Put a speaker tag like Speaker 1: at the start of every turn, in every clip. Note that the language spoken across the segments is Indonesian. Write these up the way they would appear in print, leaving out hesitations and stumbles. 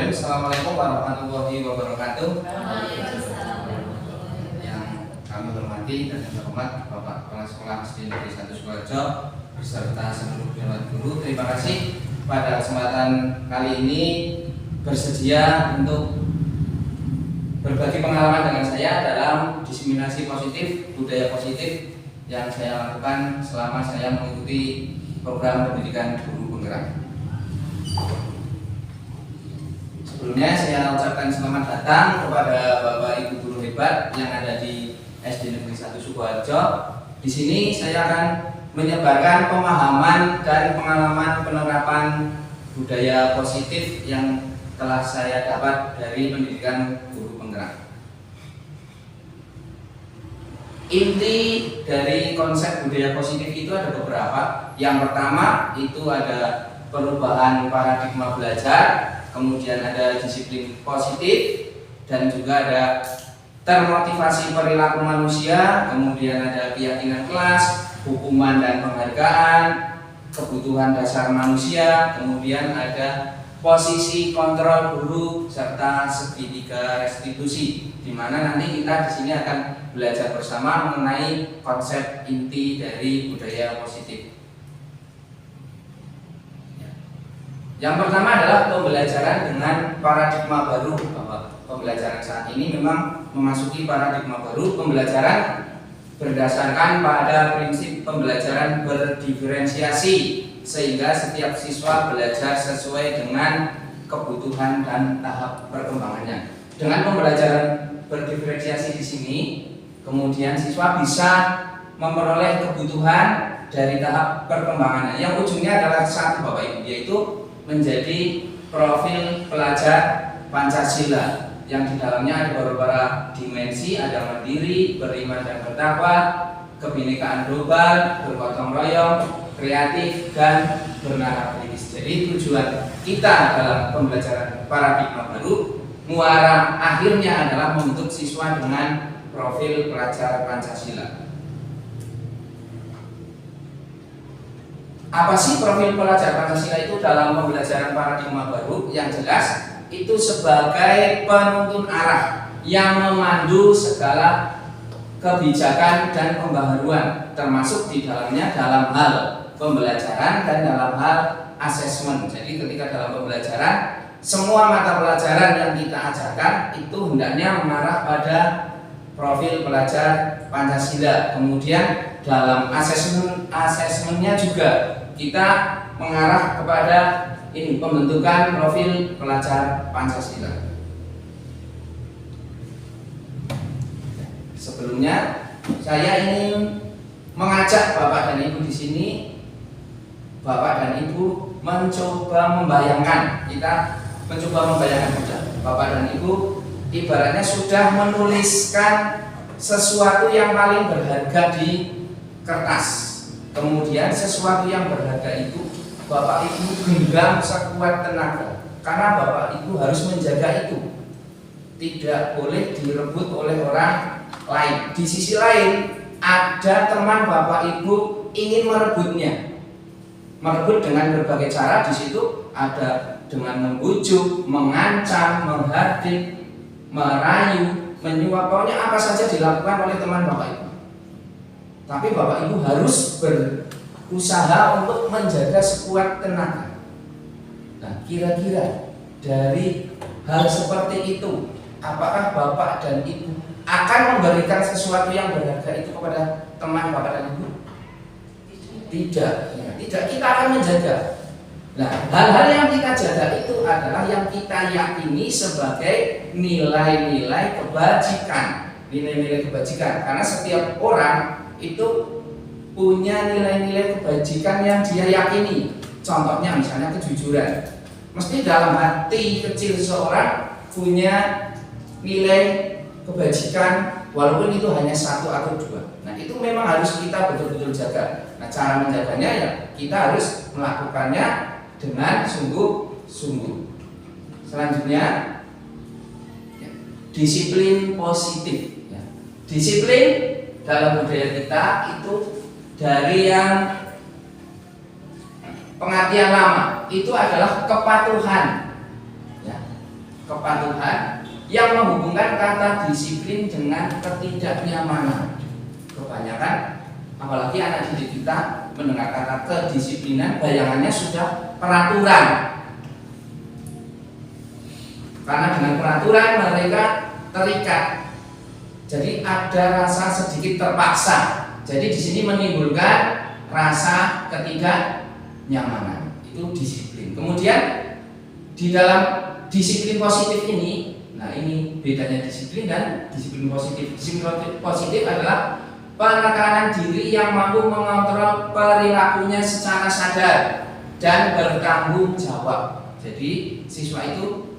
Speaker 1: Bismillahirrahmanirrahim. Assalamualaikum warahmatullahi wabarakatuh. Yang kami hormati dan yang terhormat Bapak Kepala Sekolah SD Negeri 1 Sukoharjo beserta seluruh dewan guru, terima kasih pada kesempatan kali ini bersedia untuk berbagi pengalaman dengan saya dalam diseminasi positif, budaya positif yang saya lakukan selama saya mengikuti program pendidikan guru penggerak. Sebelumnya saya ucapkan selamat datang kepada Bapak Ibu guru hebat yang ada di SD Negeri 1 Sukoharjo. Di sini saya akan menyebarkan pemahaman dan pengalaman penerapan budaya positif yang telah saya dapat dari pendidikan guru penggerak. Inti dari konsep budaya positif itu ada beberapa. Yang pertama itu ada perubahan paradigma belajar, kemudian ada disiplin positif, dan juga ada termotivasi perilaku manusia, kemudian ada keyakinan kelas, hukuman dan penghargaan, kebutuhan dasar manusia, kemudian ada posisi kontrol guru serta segitiga restitusi, di mana nanti kita di sini akan belajar bersama mengenai konsep inti dari budaya positif. Yang pertama adalah pembelajaran dengan paradigma baru. Bahwa pembelajaran saat ini memang memasuki paradigma baru, pembelajaran berdasarkan pada prinsip pembelajaran berdiferensiasi, sehingga setiap siswa belajar sesuai dengan kebutuhan dan tahap perkembangannya. Dengan pembelajaran berdiferensiasi di sini, kemudian siswa bisa memperoleh kebutuhan dari tahap perkembangannya. Yang ujungnya adalah satu, Bapak Ibu, yaitu menjadi profil pelajar Pancasila yang di dalamnya ada beberapa dimensi, ada mandiri, beriman dan bertakwa, kebinekaan global, bergotong royong, kreatif, dan bernalar kritis. Jadi tujuan kita dalam pembelajaran paradigma baru, muara akhirnya adalah membentuk siswa dengan profil pelajar Pancasila. Apa sih profil pelajar Pancasila itu dalam pembelajaran paradigma baru? Yang jelas itu sebagai penuntun arah yang memandu segala kebijakan dan pembaharuan, termasuk di dalamnya dalam hal pembelajaran dan dalam hal asesmen. Jadi ketika dalam pembelajaran, semua mata pelajaran yang kita ajarkan itu hendaknya mengarah pada profil pelajar Pancasila. Kemudian dalam asesmennya juga kita mengarah kepada ini pembentukan profil pelajar Pancasila. Sebelumnya saya ingin mengajak Bapak dan Ibu di sini, Bapak dan Ibu mencoba membayangkan, kita mencoba membayangkan saja. Bapak dan Ibu ibaratnya sudah menuliskan sesuatu yang paling berharga di kertas. Kemudian sesuatu yang berharga itu Bapak Ibu genggam sekuat tenaga, karena Bapak Ibu harus menjaga itu, tidak boleh direbut oleh orang lain. Di sisi lain ada teman Bapak Ibu ingin merebutnya, merebut dengan berbagai cara. Di situ ada dengan membujuk, mengancam, menghardik, merayu, menyuap, pokoknya apa saja dilakukan oleh teman Bapak Ibu. Tapi Bapak Ibu harus berusaha untuk menjaga sekuat tenaga. Nah, kira-kira dari hal seperti itu, apakah Bapak dan Ibu akan memberikan sesuatu yang berharga itu kepada teman Bapak dan Ibu? Tidak, ya, tidak. Kita akan menjaga. Nah, hal-hal yang kita jaga itu adalah yang kita yakini sebagai nilai-nilai kebajikan, nilai-nilai kebajikan. Karena setiap orang itu punya nilai-nilai kebajikan yang dia yakini. Contohnya misalnya kejujuran. Mesti dalam hati kecil seseorang punya nilai kebajikan, walaupun itu hanya satu atau dua. Nah, itu memang harus kita betul-betul jaga. Nah, cara menjaganya ya kita harus melakukannya dengan sungguh-sungguh. Selanjutnya, ya, disiplin positif. Ya. Disiplin dalam budaya kita itu dari yang pengertian lama itu adalah kepatuhan. Ya. kepatuhan yang menghubungkan kata disiplin dengan ketidaknyamanan. Kebanyakan apalagi anak didik kita mendengar kata kedisiplinan bayangannya sudah peraturan. Karena dengan peraturan mereka terikat. Jadi ada rasa sedikit terpaksa. Jadi di sini menimbulkan rasa ketidaknyamanan. Itu disiplin. Kemudian di dalam disiplin positif ini, nah ini bedanya disiplin dan disiplin positif. Disiplin positif adalah penekanan diri yang mampu mengontrol perilakunya secara sadar dan bertanggung jawab. Jadi siswa itu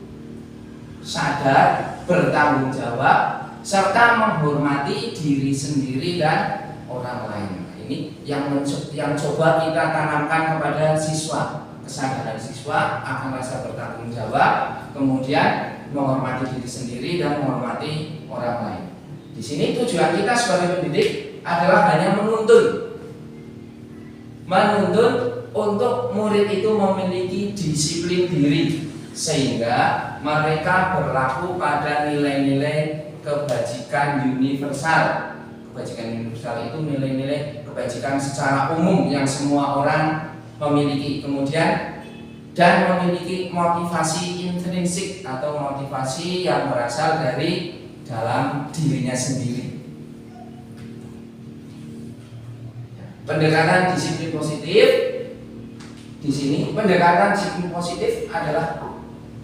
Speaker 1: sadar, bertanggung jawab, serta menghormati diri sendiri dan orang lain. Ini yang coba kita tanamkan kepada siswa, kesadaran siswa akan rasa bertanggung jawab, kemudian menghormati diri sendiri dan menghormati orang lain. Di sini tujuan kita sebagai pendidik adalah hanya menuntun untuk murid itu memiliki disiplin diri sehingga mereka berlaku pada nilai-nilai kebajikan universal. Kebajikan universal itu nilai-nilai kebajikan secara umum yang semua orang memiliki. Kemudian dan memiliki motivasi intrinsik atau motivasi yang berasal dari dalam dirinya sendiri. Pendekatan disiplin positif di sini, pendekatan disiplin positif adalah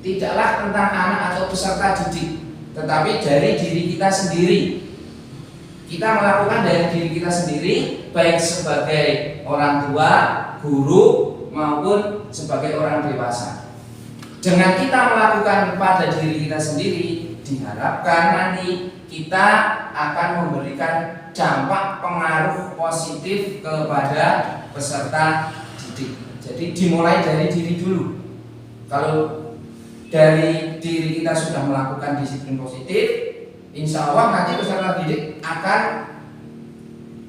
Speaker 1: tidaklah tentang anak atau peserta didik, tetapi dari diri kita sendiri. Kita melakukan dari diri kita sendiri, baik sebagai orang tua, guru, maupun sebagai orang dewasa. Dengan kita melakukan pada diri kita sendiri, diharapkan nanti kita akan memberikan dampak pengaruh positif kepada peserta didik. Jadi dimulai dari diri dulu. Kalau dari diri kita sudah melakukan disiplin positif, insya Allah nanti peserta didik akan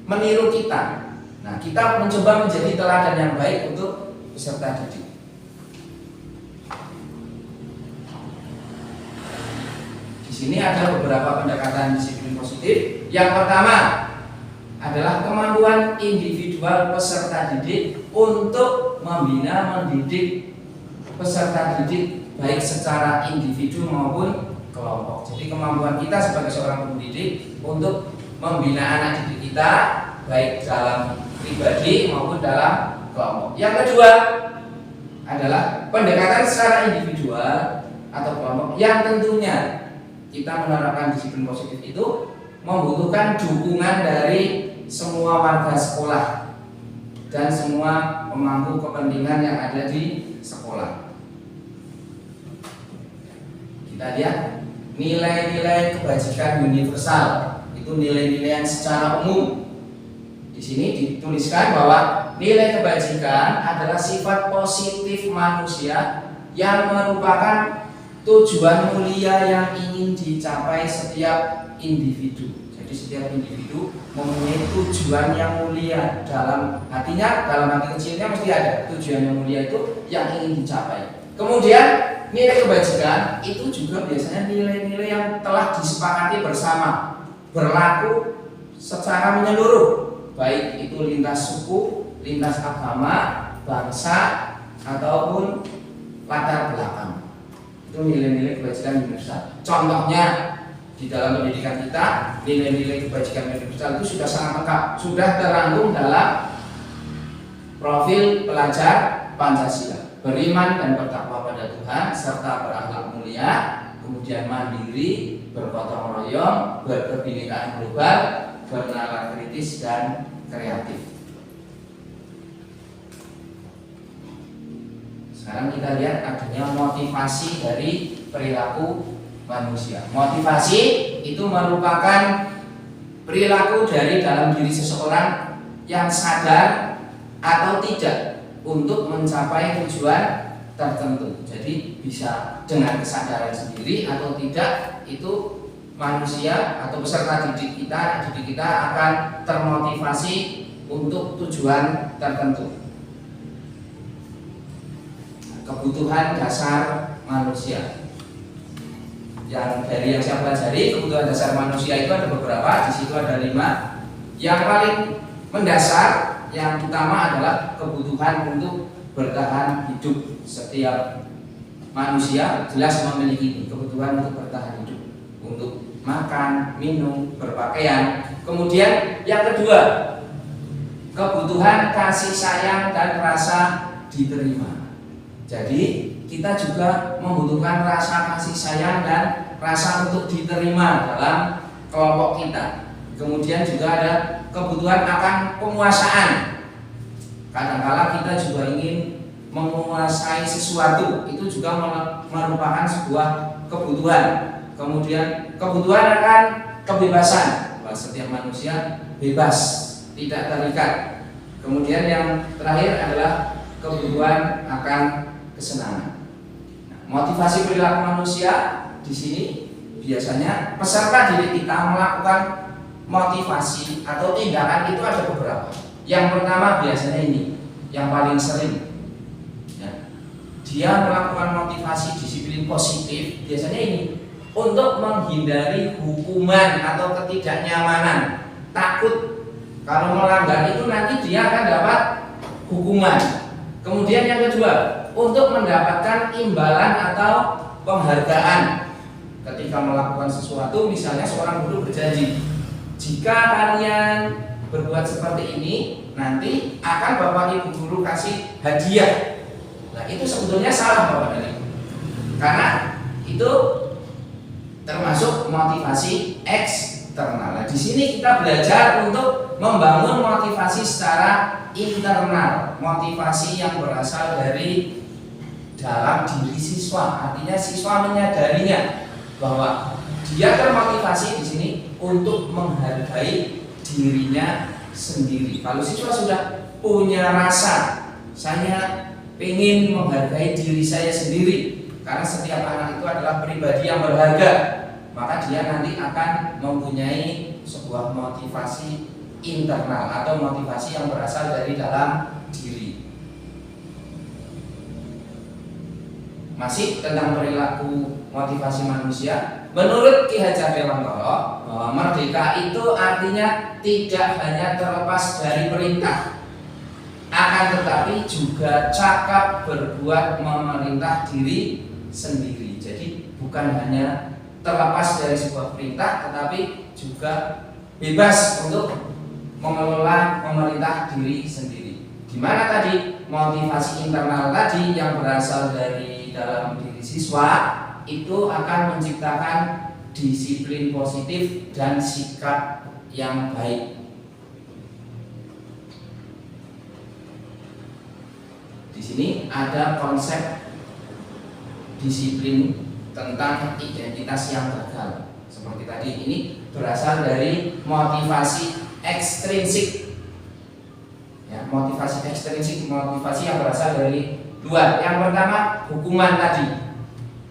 Speaker 1: meniru kita. Nah, kita mencoba menjadi teladan yang baik untuk peserta didik. Di sini ada beberapa pendekatan disiplin positif. Yang pertama adalah kemampuan individual peserta didik untuk membina mendidik peserta didik baik secara individu maupun kelompok. Jadi kemampuan kita sebagai seorang pendidik untuk membina anak didik kita baik dalam pribadi maupun dalam kelompok. Yang kedua adalah pendekatan secara individual atau kelompok yang tentunya kita menerapkan disiplin positif itu membutuhkan dukungan dari semua warga sekolah dan semua pemangku kepentingan yang ada di sekolah. Kita lihat nilai-nilai kebajikan universal, itu nilai-nilai yang secara umum. Di sini dituliskan bahwa nilai kebajikan adalah sifat positif manusia yang merupakan tujuan mulia yang ingin dicapai setiap individu. Jadi setiap individu mempunyai tujuan yang mulia dalam hatinya, dalam hati kecilnya mesti ada tujuan yang mulia itu yang ingin dicapai. Kemudian nilai kebajikan itu juga biasanya nilai-nilai yang telah disepakati bersama, berlaku secara menyeluruh, baik itu lintas suku, lintas agama, bangsa, ataupun latar belakang. Itu nilai-nilai kebajikan universal. Contohnya di dalam pendidikan kita, nilai-nilai kebajikan universal itu sudah sangat lengkap, sudah terangkum dalam profil pelajar Pancasila. Beriman dan bertakwa pada Tuhan serta berakhlak mulia, kemudian mandiri, bergotong royong, berkebinekaan global, bernalar kritis dan kreatif. Sekarang kita lihat adanya motivasi dari perilaku manusia. Motivasi itu merupakan perilaku dari dalam diri seseorang yang sadar atau tidak untuk mencapai tujuan tertentu. Jadi bisa dengan kesadaran sendiri atau tidak, itu manusia atau peserta didik kita akan termotivasi untuk tujuan tertentu. Kebutuhan dasar manusia. yang saya pelajari, kebutuhan dasar manusia itu ada beberapa. Di situ ada 5. Yang paling mendasar, yang utama adalah kebutuhan untuk bertahan hidup. Setiap manusia jelas memiliki ini, kebutuhan untuk bertahan hidup, untuk makan, minum, berpakaian. Kemudian yang kedua, kebutuhan kasih sayang dan rasa diterima. Jadi kita juga membutuhkan rasa kasih sayang dan rasa untuk diterima dalam kelompok kita. Kemudian juga ada kebutuhan akan penguasaan. Kadang-kala kita juga ingin menguasai sesuatu, itu juga merupakan sebuah kebutuhan. Kemudian kebutuhan akan kebebasan, bahwa setiap manusia bebas, tidak terikat. Kemudian yang terakhir adalah kebutuhan akan kesenangan. Motivasi perilaku manusia di sini biasanya peserta didik kita melakukan motivasi atau tindakan itu ada beberapa. Yang pertama biasanya ini, yang paling sering. Dia melakukan motivasi disiplin positif biasanya ini untuk menghindari hukuman atau ketidaknyamanan, takut kalau melanggar itu nanti dia akan dapat hukuman. Kemudian yang kedua, untuk mendapatkan imbalan atau penghargaan ketika melakukan sesuatu. Misalnya seorang guru berjanji, jika kalian berbuat seperti ini nanti akan bapak ibu guru kasih hadiah. Nah itu sebetulnya salah bapak dan ibu, karena itu termasuk motivasi eksternal. Nah, di sini kita belajar untuk membangun motivasi secara internal, motivasi yang berasal dari dalam diri siswa. Artinya siswa menyadarinya bahwa dia termotivasi di sini untuk menghargai dirinya sendiri. Kalau siswa sudah punya rasa, saya ingin menghargai diri saya sendiri, karena setiap anak itu adalah pribadi yang berharga, maka dia nanti akan mempunyai sebuah motivasi internal atau motivasi yang berasal dari dalam diri. Masih tentang perilaku motivasi manusia, menurut Ki Hajar Dewantara bahwa merdeka itu artinya tidak hanya terlepas dari perintah, akan tetapi juga cakap berbuat memerintah diri sendiri. Jadi bukan hanya terlepas dari sebuah perintah, tetapi juga bebas untuk mengelola memerintah diri sendiri. Dimana tadi motivasi internal tadi yang berasal dari dalam diri siswa itu akan menciptakan disiplin positif dan sikap yang baik. Di sini ada konsep disiplin tentang identitas yang gagal. Seperti tadi, ini berasal dari motivasi ekstrinsik. Ya, motivasi ekstrinsik, motivasi yang berasal dari luar. Yang pertama, hukuman tadi.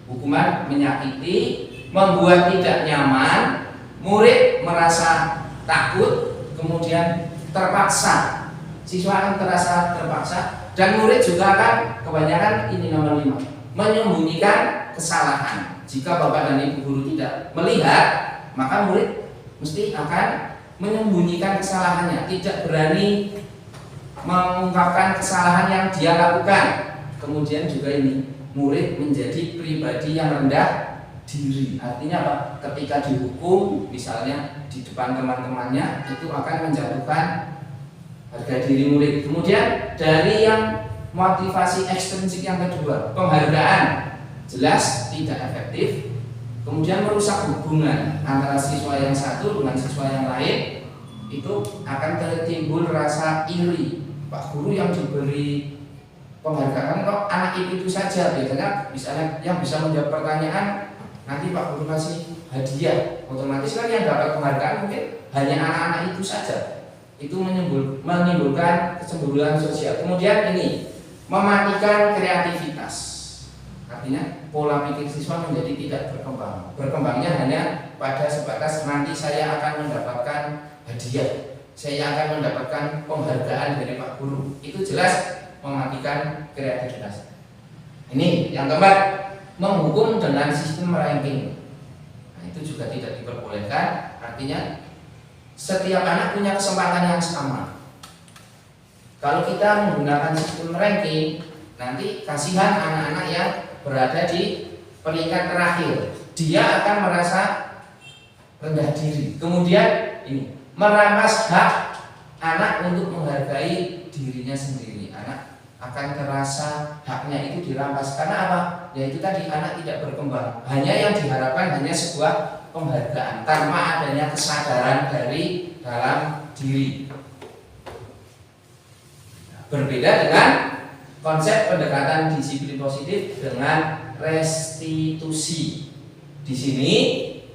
Speaker 1: Hukuman menyakiti, membuat tidak nyaman, murid merasa takut, kemudian terpaksa. Siswa akan terasa terpaksa, dan murid juga akan kebanyakan ini nomor 5, menyembunyikan kesalahan. Jika bapak dan ibu guru tidak melihat, maka murid mesti akan menyembunyikan kesalahannya, tidak berani mengungkapkan kesalahan yang dia lakukan. Kemudian juga ini, murid menjadi pribadi yang rendah diri. Artinya apa? Ketika dihukum, misalnya di depan teman-temannya, itu akan menjatuhkan harga diri murid. Kemudian dari yang motivasi ekstrinsik yang kedua, penghargaan, jelas tidak efektif. Kemudian merusak hubungan antara siswa yang satu dengan siswa yang lain, itu akan timbul rasa iri. Pak guru yang diberi penghargaan kok anak itu saja. Biasanya misalnya yang bisa menjawab pertanyaan, nanti Pak guru kasih hadiah, otomatis kan yang dapat penghargaan mungkin hanya anak-anak itu saja. Itu menimbulkan kecemburuan sosial. Kemudian ini mematikan kreativitas. Artinya pola pikir siswa menjadi tidak berkembang. Berkembangnya hanya pada sebatas nanti saya akan mendapatkan hadiah, saya akan mendapatkan penghargaan dari Pak Guru. Itu jelas mematikan kreativitas. Ini yang keempat, menghukum dengan sistem ranking. itu juga tidak diperbolehkan. Artinya setiap anak punya kesempatan yang sama. Kalau kita menggunakan sistem ranking, nanti kasihan anak-anak yang berada di peringkat terakhir, dia akan merasa rendah diri. Kemudian ini merampas hak anak untuk menghargai dirinya sendiri. Anak akan terasa haknya itu dirampas. Karena apa? Yaitu tadi anak tidak berkembang. Hanya yang diharapkan hanya sebuah penghargaan tanpa adanya kesadaran dari dalam diri. Berbeda dengan konsep pendekatan disiplin positif dengan restitusi. Di sini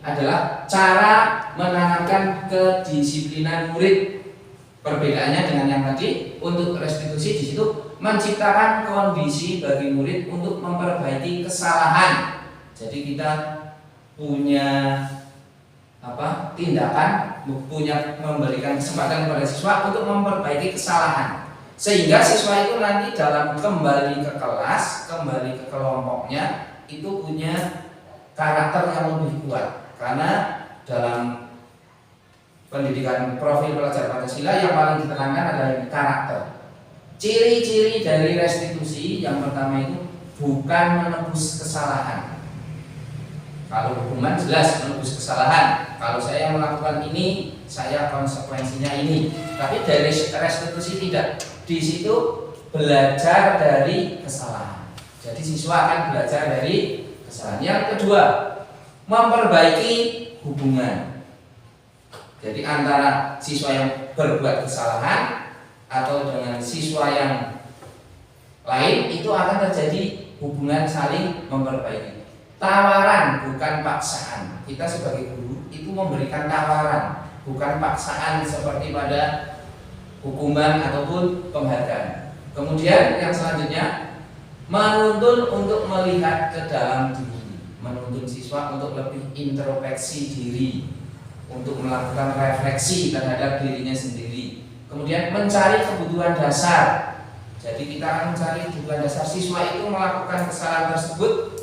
Speaker 1: adalah cara menanamkan kedisiplinan murid. Perbedaannya dengan yang tadi, untuk restitusi di situ menciptakan kondisi bagi murid untuk memperbaiki kesalahan. Jadi kita punya tindakan, memberikan kesempatan kepada siswa untuk memperbaiki kesalahan, sehingga siswa itu nanti dalam kembali ke kelas, kembali ke kelompoknya itu punya karakter yang lebih kuat. Karena dalam pendidikan profil pelajar Pancasila yang paling ditekankan adalah karakter. Ciri-ciri dari restitusi yang pertama itu bukan menebus kesalahan. Kalau hukuman jelas menebus kesalahan. Kalau saya melakukan ini, saya konsekuensinya ini. Tapi dari restitusi tidak. Di situ belajar dari kesalahan. Jadi siswa akan belajar dari kesalahan. Yang kedua, memperbaiki hubungan. Jadi antara siswa yang berbuat kesalahan atau dengan siswa yang lain itu akan terjadi hubungan saling memperbaiki. Tawaran bukan paksaan. Kita sebagai guru itu memberikan tawaran, bukan paksaan seperti pada hukuman ataupun penghargaan. Kemudian yang selanjutnya, menuntun untuk melihat ke dalam diri, menuntun siswa untuk lebih introspeksi diri, untuk melakukan refleksi terhadap dirinya sendiri. Kemudian mencari kebutuhan dasar. Jadi kita akan mencari kebutuhan dasar siswa itu melakukan kesalahan tersebut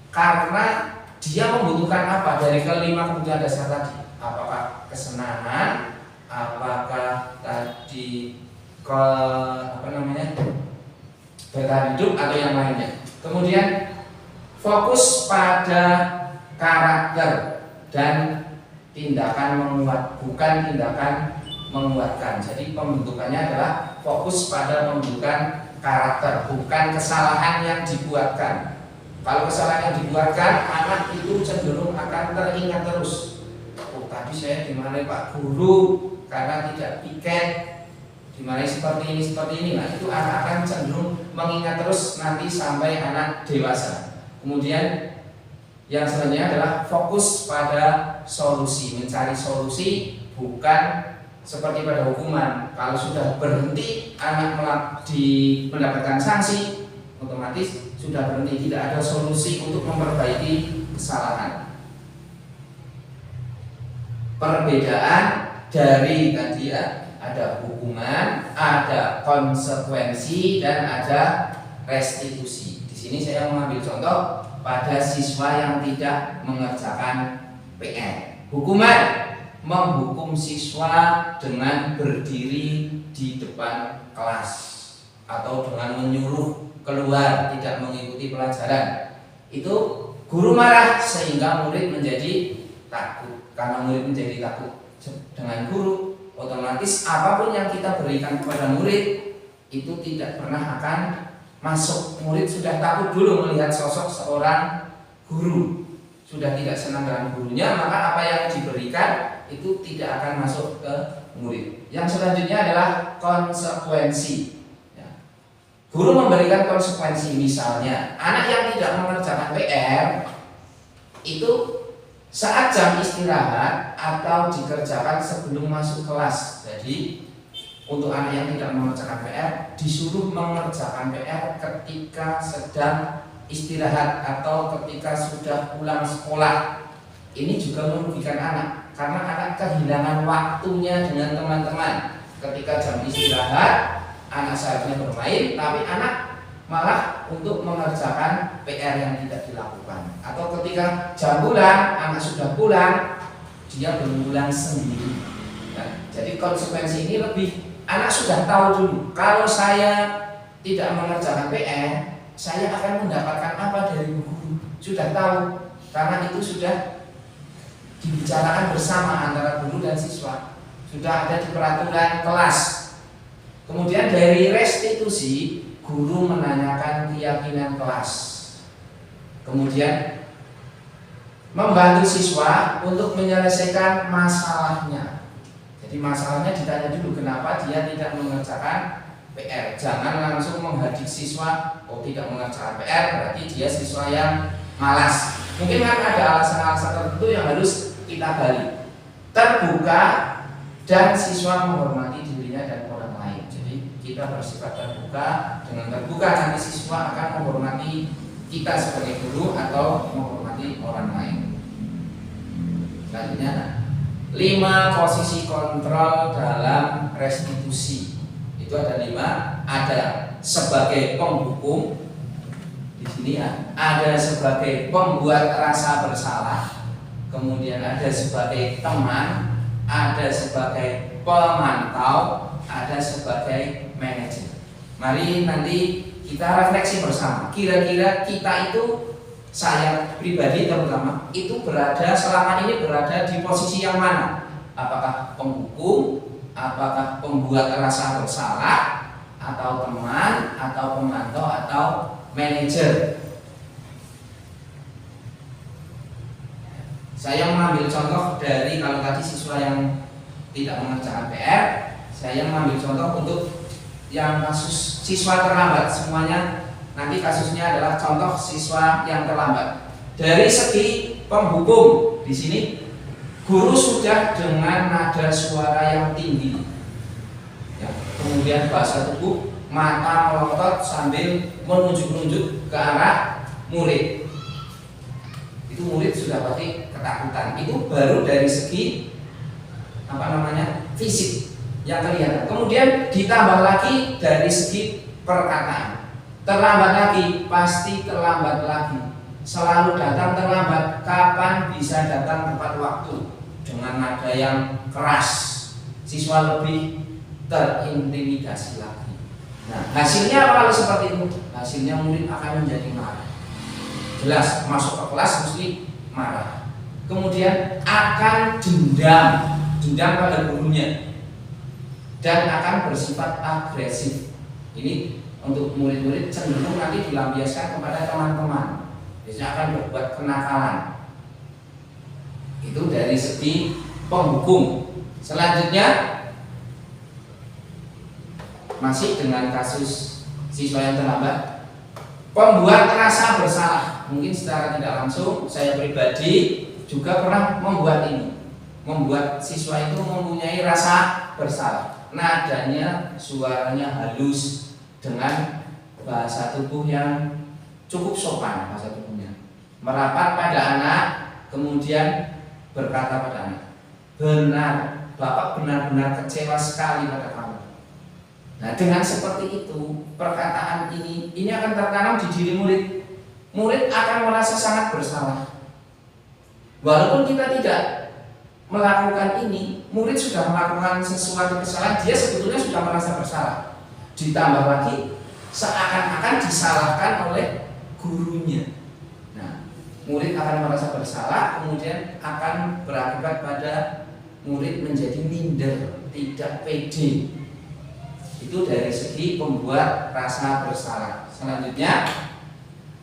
Speaker 1: karena dia membutuhkan apa dari kelima kebutuhan dasar tadi. Apakah kesenangan, apakah tadi bertahan hidup atau yang lainnya. Kemudian fokus pada karakter dan tindakan menguat, bukan tindakan menguatkan. Jadi pembentukannya adalah fokus pada pembentukan karakter, bukan kesalahan yang dibuatkan. Kalau kesalahan yang dibuatkan, anak itu cenderung akan teringat terus. Oh, tadi saya dimarahi Pak Guru karena tidak piket, dimarahi seperti ini. Nah, itu anak akan cenderung mengingat terus nanti sampai anak dewasa. Kemudian yang selanjutnya adalah fokus pada solusi, mencari solusi, bukan seperti pada hukuman. Kalau sudah berhenti anak mendapatkan sanksi, otomatis sudah berhenti, tidak ada solusi untuk memperbaiki kesalahan. Perbedaan dari tadi ya, ada hukuman, ada konsekuensi, dan ada restitusi. Di sini saya mengambil contoh pada siswa yang tidak mengerjakan PR. Hukuman, menghukum siswa dengan berdiri di depan kelas atau dengan menyuruh keluar tidak mengikuti pelajaran. Itu guru marah sehingga murid menjadi takut. Karena murid menjadi takut dengan guru, otomatis apapun yang kita berikan kepada murid itu tidak pernah akan masuk. Murid sudah takut dulu melihat sosok seorang guru, sudah tidak senang dengan gurunya, maka apa yang diberikan itu tidak akan masuk ke murid. Yang selanjutnya adalah konsekuensi. Guru memberikan konsekuensi, misalnya anak yang tidak mengerjakan PR itu saat jam istirahat atau dikerjakan sebelum masuk kelas. Jadi untuk anak yang tidak mengerjakan PR disuruh mengerjakan PR ketika sedang istirahat atau ketika sudah pulang sekolah. Ini juga merugikan anak karena anak kehilangan waktunya dengan teman-teman. Ketika jam istirahat anak seharusnya bermain, tapi anak malah untuk mengerjakan PR yang tidak dilakukan. Atau ketika jam pulang, anak sudah pulang, dia belum pulang sendiri. Nah, jadi konsekuensi ini lebih, anak sudah tahu dulu, kalau saya tidak mengerjakan PR, saya akan mendapatkan apa dari guru. Sudah tahu, karena itu sudah dibicarakan bersama antara guru dan siswa, sudah ada di peraturan kelas. Kemudian dari restitusi, guru menanyakan keyakinan kelas. Kemudian membantu siswa untuk menyelesaikan masalahnya. Jadi masalahnya ditanya dulu, kenapa dia tidak mengerjakan PR. Jangan langsung menghadik siswa, oh tidak mengerjakan PR berarti dia siswa yang malas. Mungkin kan ada alasan-alasan tertentu yang harus kita gali. Terbuka dan siswa menghormati dirinya dan orang lain. Jadi kita bersifat terbuka. Dengan terbuka nanti siswa akan menghormati kita sebagai guru atau menghormati orang lain. Selanjutnya 5 posisi kontrol dalam restitusi. Itu ada 5. Ada sebagai penghukum, di sini ya, ada sebagai pembuat rasa bersalah, kemudian ada sebagai teman, ada sebagai pemantau, ada sebagai manajer. Mari nanti kita refleksi bersama. Kira-kira kita itu, saya pribadi terutama, itu berada selama ini berada di posisi yang mana? Apakah penghukum, apakah pembuat rasa bersalah, atau teman, atau pemantau, atau manajer? Saya mengambil contoh dari, kalau tadi siswa yang tidak mengerjakan PR, saya mengambil contoh untuk yang kasus siswa terlambat. Semuanya nanti kasusnya adalah contoh siswa yang terlambat. Dari segi penghukum, di sini guru sudah dengan nada suara yang tinggi, ya, kemudian bahasa tubuh, mata melotot sambil menunjuk-nunjuk ke arah murid. Itu murid sudah pasti ketakutan. Itu baru dari segi fisik yang terlihat. Kemudian ditambah lagi dari segi perkataan. Terlambat lagi, pasti terlambat lagi. Selalu datang terlambat. Kapan bisa datang tepat waktu? Dengan nada yang keras. Siswa lebih terintimidasi lagi. Nah, hasilnya apa kalau seperti itu? Hasilnya murid akan menjadi marah. Jelas, masuk ke kelas mesti marah. Kemudian akan dendam pada gurunya, dan akan bersifat agresif. Ini untuk murid-murid cenderung nanti dilampiaskan kepada teman-teman. Biasanya akan berbuat kenakalan. Itu dari segi penghukum. Selanjutnya masih dengan kasus siswa yang terlambat, pembuat rasa bersalah. Mungkin secara tidak langsung saya pribadi juga pernah membuat ini, membuat siswa itu mempunyai rasa bersalah. Nadanya, suaranya halus dengan bahasa tubuh yang cukup sopan, bahasa tubuhnya merapat pada anak, kemudian berkata pada anak, benar, Bapak benar-benar kecewa sekali pada kamu. Nah, dengan seperti itu, perkataan ini akan tertanam di diri murid. Murid akan merasa sangat bersalah. Walaupun kita tidak melakukan ini, murid sudah melakukan sesuatu kesalahan, dia sebetulnya sudah merasa bersalah. Ditambah lagi, seakan-akan disalahkan oleh gurunya. Nah, murid akan merasa bersalah, kemudian akan berakibat pada murid menjadi minder, tidak pede. Itu dari segi pembuat rasa bersalah. Selanjutnya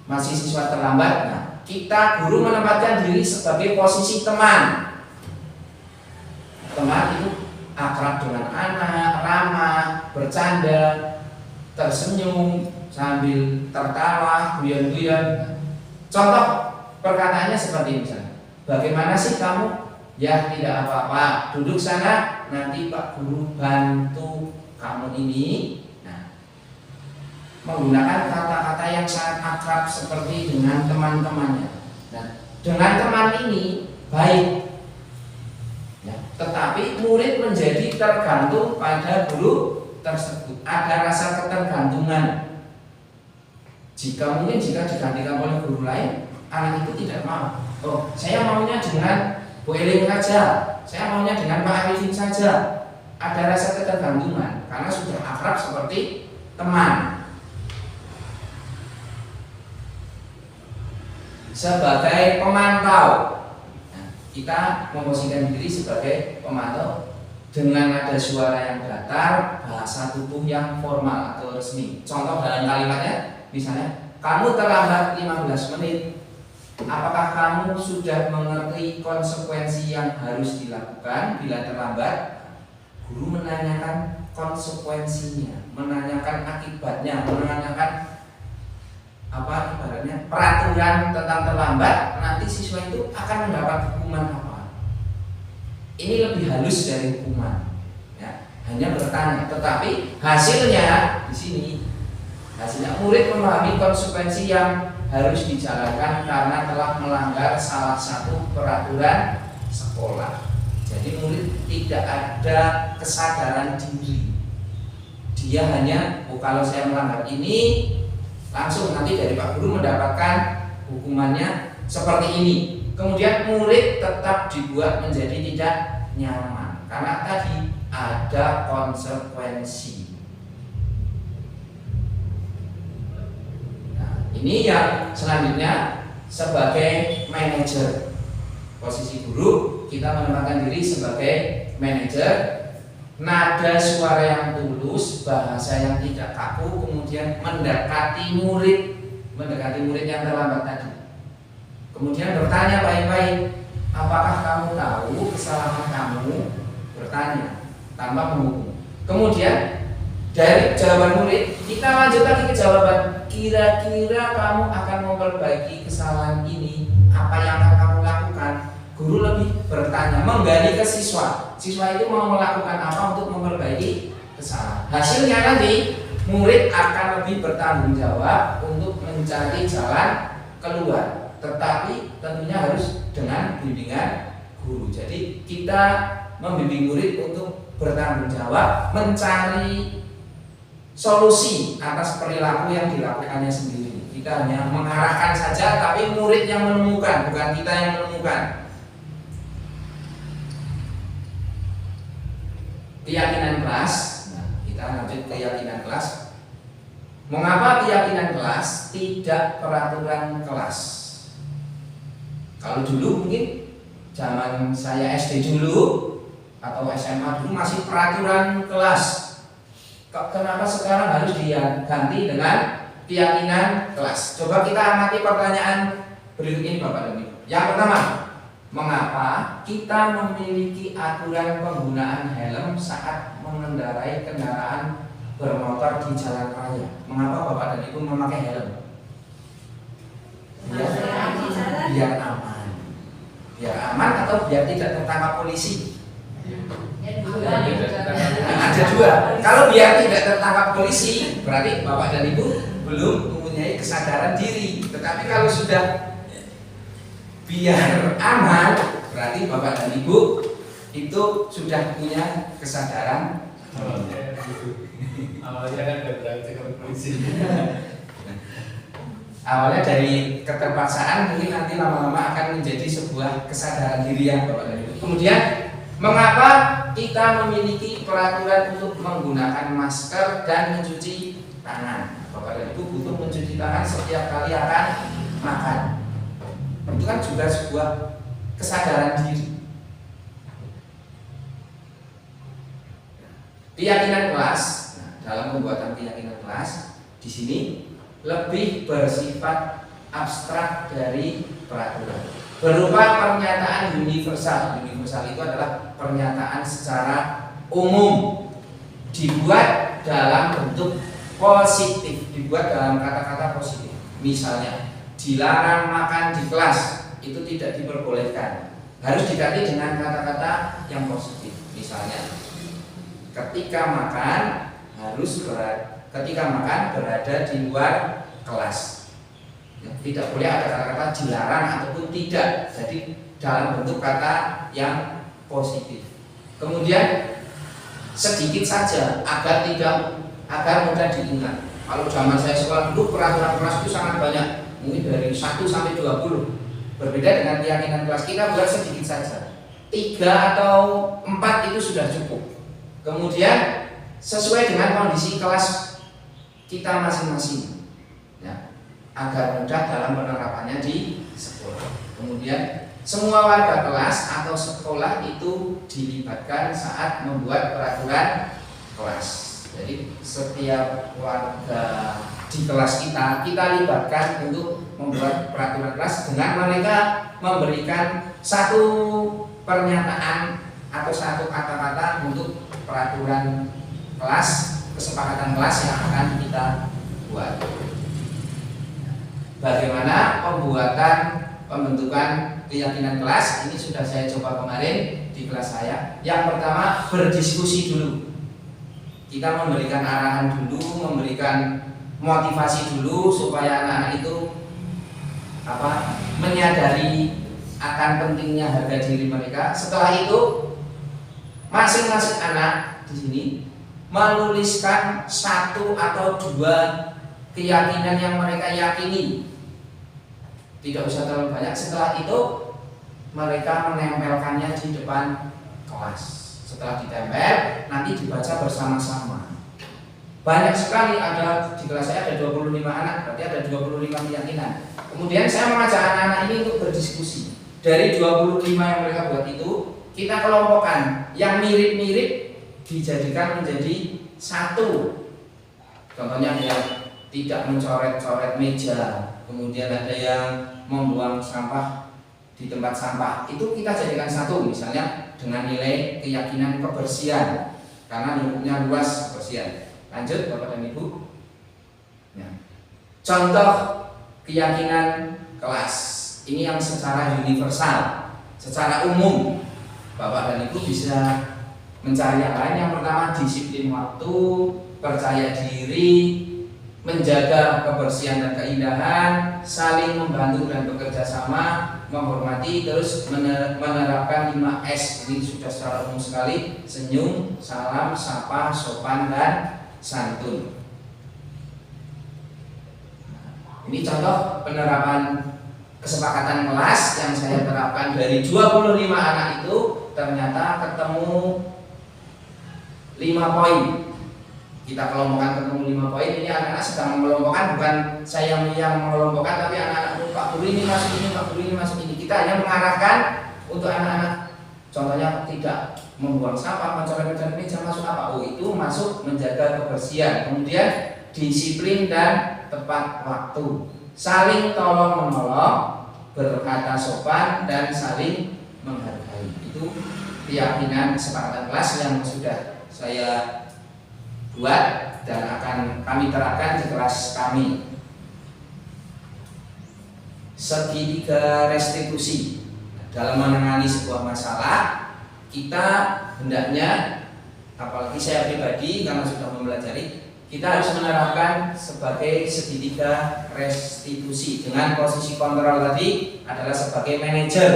Speaker 1: masih siswa terlambat. Nah, kita guru menempatkan diri sebagai posisi teman. Teman itu akrab dengan anak, ramah, bercanda, tersenyum sambil tertawa, guyon-guyon. Contoh perkataannya seperti ini misalnya, bagaimana sih kamu? Ya tidak apa-apa, duduk sana, nanti Pak Guru bantu kamu ini. Menggunakan kata-kata yang sangat akrab seperti dengan teman-temannya. Nah, dengan teman ini baik, ya, tetapi murid menjadi tergantung pada guru tersebut. Ada rasa ketergantungan. Jika digantikan oleh guru lain, anak itu tidak mau. Oh, saya maunya dengan Bu Eling saja, saya maunya dengan Pak Arifin saja. Ada rasa ketergantungan karena sudah akrab seperti teman. Sebagai pemantau, nah, kita memposisikan diri sebagai pemantau dengan nada suara yang datar, bahasa tubuh yang formal atau resmi. Contoh dalam kalimatnya, misalnya, kamu terlambat 15 menit. Apakah kamu sudah mengerti konsekuensi yang harus dilakukan bila terlambat? Guru menanyakan konsekuensinya, menanyakan akibatnya, menanyakan ibaratnya peraturan tentang terlambat. Nanti siswa itu akan mendapat hukuman apa? Ini lebih halus dari hukuman, ya, hanya bertanya. Tetapi hasilnya di sini, hasilnya murid memahami konsekuensi yang harus dijalankan karena telah melanggar salah satu peraturan sekolah. Jadi murid tidak ada kesadaran diri. Dia hanya, kalau saya melanggar ini, langsung nanti dari Pak Guru mendapatkan hukumannya seperti ini. Kemudian murid tetap dibuat menjadi tidak nyaman karena tadi ada konsekuensi. Nah, ini yang selanjutnya sebagai manajer. Posisi guru, kita menempatkan diri sebagai manajer, nada suara yang tulus, bahasa yang tidak kaku, kemudian mendekati murid yang terlambat tadi. Kemudian bertanya baik-baik, apakah kamu tahu kesalahan kamu? Bertanya tanpa menghukum. Kemudian dari jawaban murid, kita lanjut lagi ke jawaban. Kira-kira kamu akan memperbaiki kesalahan ini, apa yang akan kamu lakukan? Guru lebih bertanya, menggali ke siswa. Siswa itu mau melakukan apa untuk memperbaiki kesalahan. Hasilnya nanti murid akan lebih bertanggung jawab untuk mencari jalan keluar. Tetapi tentunya harus dengan bimbingan guru. Jadi kita membimbing murid untuk bertanggung jawab, mencari solusi atas perilaku yang dilakukannya sendiri. Kita hanya mengarahkan saja, tapi murid yang menemukan, bukan kita yang menemukan. Keyakinan kelas. Nah, kita lanjut keyakinan kelas. Mengapa keyakinan kelas tidak peraturan kelas? Kalau dulu mungkin zaman saya SD dulu atau SMA dulu masih peraturan kelas. Kenapa sekarang harus diganti dengan keyakinan kelas? Coba kita amati pertanyaan berikut ini Bapak dan Ibu. Yang pertama, mengapa kita memiliki aturan penggunaan helm saat mengendarai kendaraan bermotor di jalan raya? Mengapa Bapak dan Ibu memakai helm? Biar aman. Biar aman atau biar tidak tertangkap polisi? Ada dua. Kalau biar tidak tertangkap polisi, berarti Bapak dan Ibu belum mempunyai kesadaran diri. Tetapi kalau sudah biar aman, berarti Bapak dan Ibu itu sudah punya kesadaran.
Speaker 2: Awalnya kan berarti ke polisi.
Speaker 1: Awalnya dari keterpaksaan, mungkin nanti lama-lama akan menjadi sebuah kesadaran diri yang Bapak dan Ibu. Kemudian, mengapa kita memiliki peraturan untuk menggunakan masker dan mencuci tangan? Bapak dan Ibu butuh mencuci tangan setiap kali akan makan. Itu kan juga sebuah kesadaran diri. Keyakinan kelas, nah, dalam pembuatan keyakinan kelas di sini lebih bersifat abstrak dari peraturan. Berupa pernyataan universal. Universal itu adalah pernyataan secara umum, dibuat dalam bentuk positif, dibuat dalam kata-kata positif. Misalnya, dilarang makan di kelas, itu tidak diperbolehkan. Harus diganti dengan kata-kata yang positif. Misalnya, ketika makan berada di luar kelas. Tidak boleh ada kata-kata dilarang ataupun tidak. Jadi dalam bentuk kata yang positif. Kemudian sedikit saja agar mudah diingat. Kalau zaman saya sekolah dulu peraturan kelas itu sangat banyak, mungkin dari 1 sampai 20. Berbeda dengan keyakinan kelas kita buat sedikit saja. 3 atau 4 itu sudah cukup. Kemudian sesuai dengan kondisi kelas kita masing-masing, ya, agar mudah dalam penerapannya di sekolah. Kemudian semua warga kelas atau sekolah itu dilibatkan saat membuat peraturan kelas. Jadi setiap warga di kelas kita libatkan untuk membuat peraturan kelas dengan mereka memberikan satu pernyataan atau satu kata-kata untuk peraturan kelas, kesepakatan kelas yang akan kita buat. Bagaimana pembentukan keyakinan kelas ini sudah saya coba kemarin di kelas saya. Yang pertama, berdiskusi dulu. Kita memberikan arahan dulu, memberikan motivasi dulu supaya anak-anak itu menyadari akan pentingnya harga diri mereka. Setelah itu, masing-masing anak di sini menuliskan 1 atau 2 keyakinan yang mereka yakini. Tidak usah terlalu banyak. Setelah itu mereka menempelkannya di depan kelas. Setelah ditempel, nanti dibaca bersama-sama. Banyak sekali, ada di kelas saya ada 25 anak, berarti ada 25 keyakinan. Kemudian saya mengajak anak-anak ini untuk berdiskusi. Dari 25 yang mereka buat itu, kita kelompokkan. Yang mirip-mirip dijadikan menjadi 1. Contohnya yang tidak mencoret-coret meja, kemudian ada yang membuang sampah di tempat sampah, itu kita jadikan 1, misalnya dengan nilai keyakinan kebersihan karena lingkupnya luas kebersihan. Lanjut Bapak dan Ibu. Ya. Contoh keyakinan kelas ini yang secara universal, secara umum Bapak dan Ibu bisa mencari yang lain. Yang pertama, disiplin waktu, percaya diri, menjaga kebersihan dan keindahan, saling membantu dan bekerja sama, menghormati, terus menerapkan 5S. Ini sudah secara umum sekali: senyum, salam, sapa, sopan, dan santun. Ini contoh penerapan kesepakatan kelas yang saya terapkan. Dari 25 anak itu ternyata ketemu 5 poin. Kita kelompokkan ketemu 5 poin. Ini anak-anak sedang mengelompokkan, bukan saya yang mengelompokkan, tapi anak-anak Pak Guru ini masuk ini, Pak Guru ini masuk ini. Kita hanya mengarahkan untuk anak-anak. Contohnya tidak membuang sampah, mencoret-coret meja, masuk apa? Oh, itu masuk menjaga kebersihan. Kemudian disiplin dan tepat waktu, saling tolong menolong, berkata sopan, dan saling menghargai. Itu keyakinan kesepakatan kelas yang sudah saya buat dan akan kami terapkan di kelas kami. Segitiga restitusi. Dalam menangani sebuah masalah, kita hendaknya, apalagi saya pribadi karena sudah mempelajari, kita harus menerapkan sebagai segitiga restitusi. Dengan posisi kontrol tadi adalah sebagai manajer.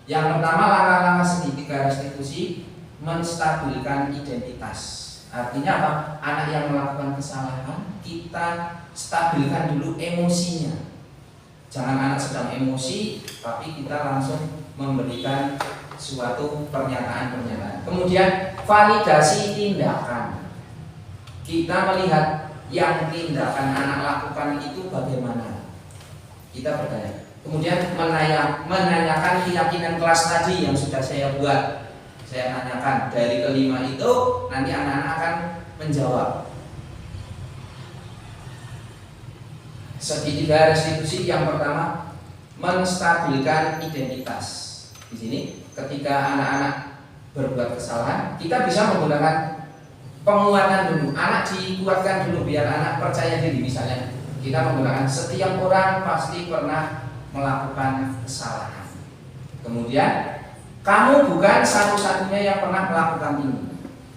Speaker 1: Yang pertama, langkah-langkah segitiga restitusi menstabilkan identitas. Artinya apa? Anak yang melakukan kesalahan, kita stabilkan dulu emosinya. Jangan anak sedang emosi, tapi kita langsung memberikan suatu pernyataan-pernyataan. Kemudian validasi tindakan. Kita melihat yang tindakan anak lakukan itu bagaimana. Kita bertanya. Kemudian menanyakan keyakinan kelas tadi yang sudah saya buat. Saya tanyakan dari kelima itu, nanti anak-anak akan menjawab. Segitiga restitusi yang pertama, menstabilkan identitas. Di sini, ketika anak-anak berbuat kesalahan, kita bisa menggunakan penguatan dulu. Anak dikuatkan dulu biar anak percaya diri. Misalnya, kita menggunakan setiap orang pasti pernah melakukan kesalahan. Kemudian, kamu bukan satu-satunya yang pernah melakukan ini.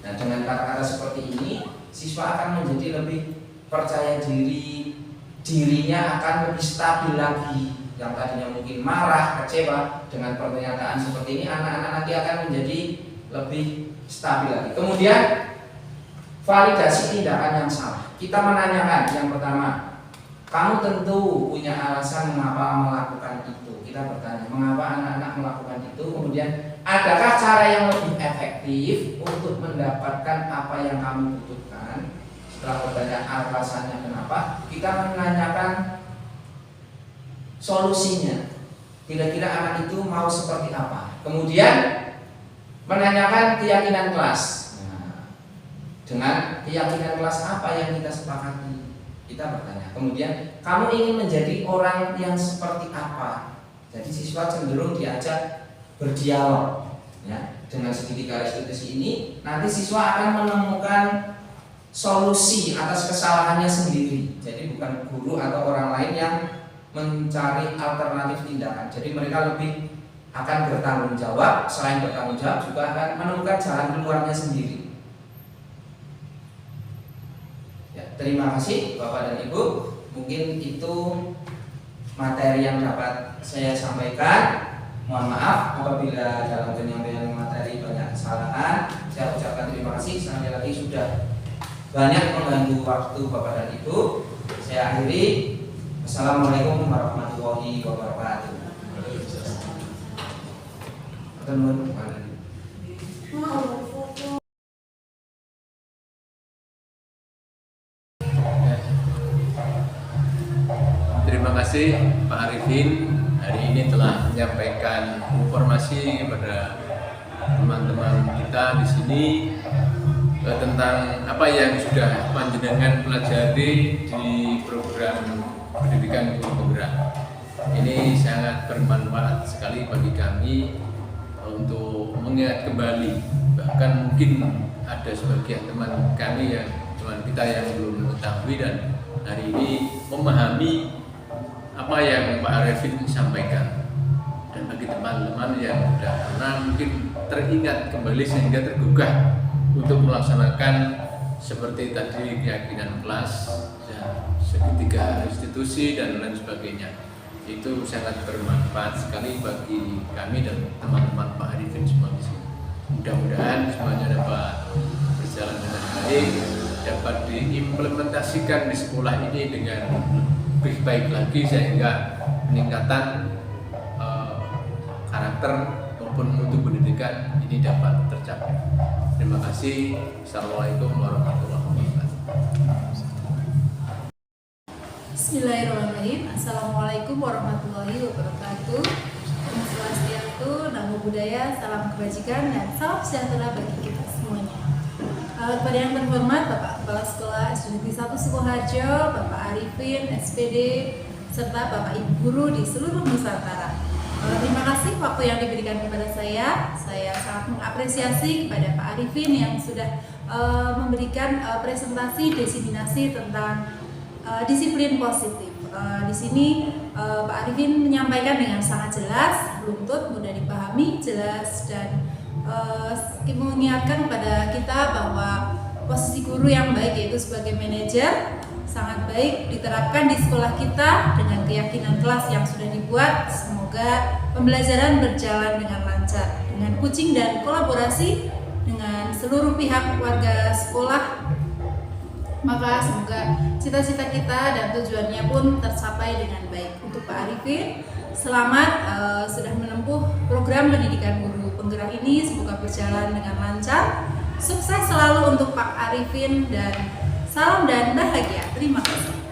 Speaker 1: Nah, dengan kata-kata seperti ini, siswa akan menjadi lebih percaya diri, dirinya akan lebih stabil lagi. Yang tadinya mungkin marah, kecewa, dengan pernyataan seperti ini, anak-anak nanti akan menjadi lebih stabil lagi. Kemudian validasi tindakan yang salah. Kita menanyakan yang pertama, kamu tentu punya alasan mengapa melakukan itu. Kita bertanya, mengapa anak-anak melakukan itu? Kemudian, adakah cara yang lebih efektif untuk mendapatkan apa yang kamu butuhkan? Setelah bertanya alasannya kenapa, kita menanyakan solusinya. Kira-kira anak itu mau seperti apa? Kemudian menanyakan keyakinan kelas. Nah, dengan keyakinan kelas apa yang kita sepakati? Kita bertanya. Kemudian kamu ingin menjadi orang yang seperti apa? Jadi siswa cenderung diajak berdialog. Ya, dengan segitiga restitusi ini, nanti siswa akan menemukan solusi atas kesalahannya sendiri. Jadi bukan guru atau orang lain yang mencari alternatif tindakan. Jadi mereka lebih akan bertanggung jawab. Selain bertanggung jawab, juga akan menemukan jalan keluarnya sendiri. Ya, terima kasih Bapak dan Ibu. Mungkin itu materi yang dapat saya sampaikan. Mohon maaf apabila dalam penyampaian materi banyak kesalahan. Saya ucapkan terima kasih. Sekali lagi sudah banyak mengganggu waktu Bapak dan Ibu. Saya akhiri. Assalamualaikum warahmatullahi wabarakatuh.
Speaker 3: Terima kasih Pak Arifin, hari ini telah menyampaikan informasi kepada teman-teman kita di sini tentang apa yang sudah panjenengan pelajari di program pendidikan guru penggerak. Ini sangat bermanfaat sekali bagi kami untuk mengingat kembali, bahkan mungkin ada sebagian teman kami teman kita yang belum mengetahui dan hari ini memahami apa yang Pak Arifin sampaikan. Dan bagi teman-teman yang sudah pernah mungkin teringat kembali sehingga tergugah untuk melaksanakan seperti tadi keyakinan kelas, segitiga restitusi dan lain sebagainya. Itu sangat bermanfaat sekali bagi kami dan teman-teman Pak Arifin semua di sini. Mudah-mudahan semuanya dapat berjalan dengan baik, dapat diimplementasikan di sekolah ini dengan lebih baik lagi sehingga peningkatan karakter maupun mutu pendidikan ini dapat tercapai. Terima kasih. Assalamualaikum warahmatullahi wabarakatuh.
Speaker 4: Bismillahirrahmanirrahim. Assalamualaikum warahmatullahi wabarakatuh. Om Swastiastu, Namo Buddhaya, salam kebajikan dan salam sejahtera bagi kita semuanya. Kepada yang terhormat Bapak Kepala Sekolah SD 1 Sukoharjo, Bapak Arifin, SPD, serta Bapak Ibu Guru di seluruh Nusantara. Terima kasih waktu yang diberikan kepada saya. Saya sangat mengapresiasi kepada Pak Arifin yang sudah memberikan presentasi diseminasi tentang disiplin positif. Di sini Pak Arifin menyampaikan dengan sangat jelas, runtut, mudah dipahami, jelas dan mengingatkan kepada kita bahwa posisi guru yang baik yaitu sebagai manajer sangat baik diterapkan di sekolah kita dengan keyakinan kelas yang sudah dibuat. Semoga pembelajaran berjalan dengan lancar dengan coaching dan kolaborasi dengan seluruh pihak warga sekolah. Maka semoga cita-cita kita dan tujuannya pun tercapai dengan baik. Untuk Pak Arifin, selamat sudah menempuh program pendidikan guru penggerak ini. Semoga berjalan dengan lancar. Sukses selalu untuk Pak Arifin dan salam dan bahagia. Terima kasih.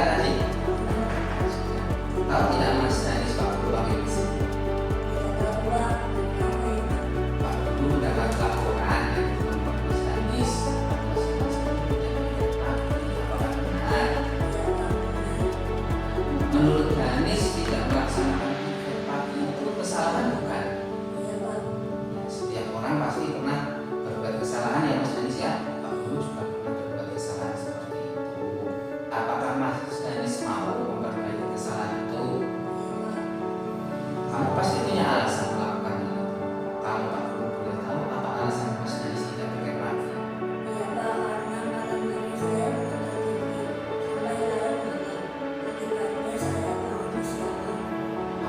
Speaker 1: tadi? Tahu tidak Mas Danis Pak Guru panggil di sini? Pak Guru dapat laporan dari teman Mas Danis. Apakah benar? Menurut Danis tidak melaksanakan tiket pagi itu kesalahan bukan? Setiap orang pasti pernah berbuat kesalahan ya Mas Danis ya. Pak Guru juga pernah berbuat kesalahan seperti itu. Apakah Mas Danis mau memperbaiki kesalahan itu? Kamu pasti punya alasan melakukan itu. Kalau Pak Guru boleh tahu apa alasan Mas Danis tidak pakai pagi?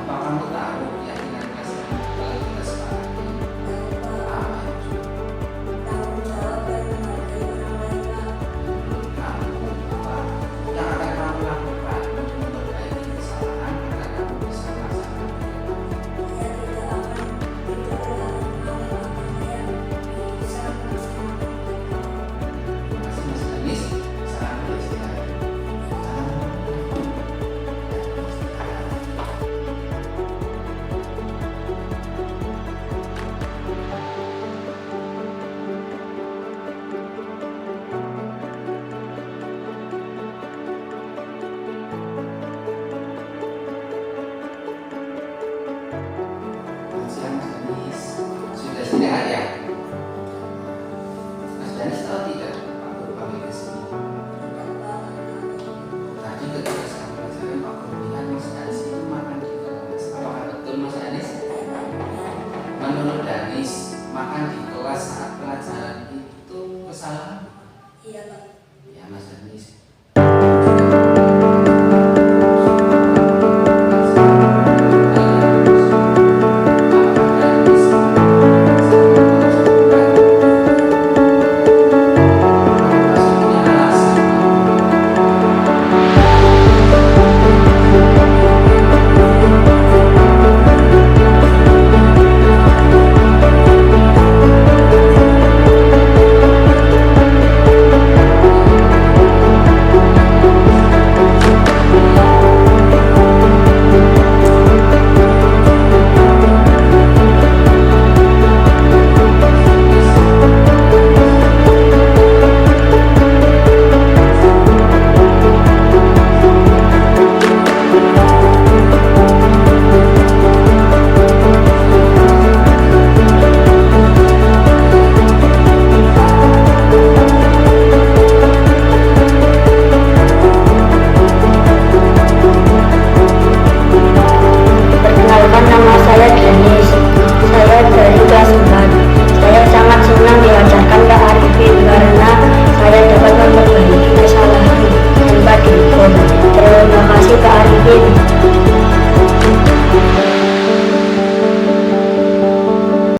Speaker 1: Apa kamu tahu keyakinan Mas Danis kalau kita sepakati? Apa itu? Menurut kamu apa yang akan kamu lakukan untuk memperbaiki kesalahan agar kamu bisa melaksanakan tiket pagi? Mas Danis, salam beristirahat. Siang Mas Danis, sudah istirahat ya? Mas Danis tahu tidak Pak Guru panggil ke sini? Tadi ketika saya pelajaran Pak Guru bilang Mas Danis itu makan di kelas. Apakah betul Mas Danis? Menurut Danis, makan di kelas saat pelajaran itu kesalahan?
Speaker 5: Iya, Pak.
Speaker 1: Ya Mas Danis,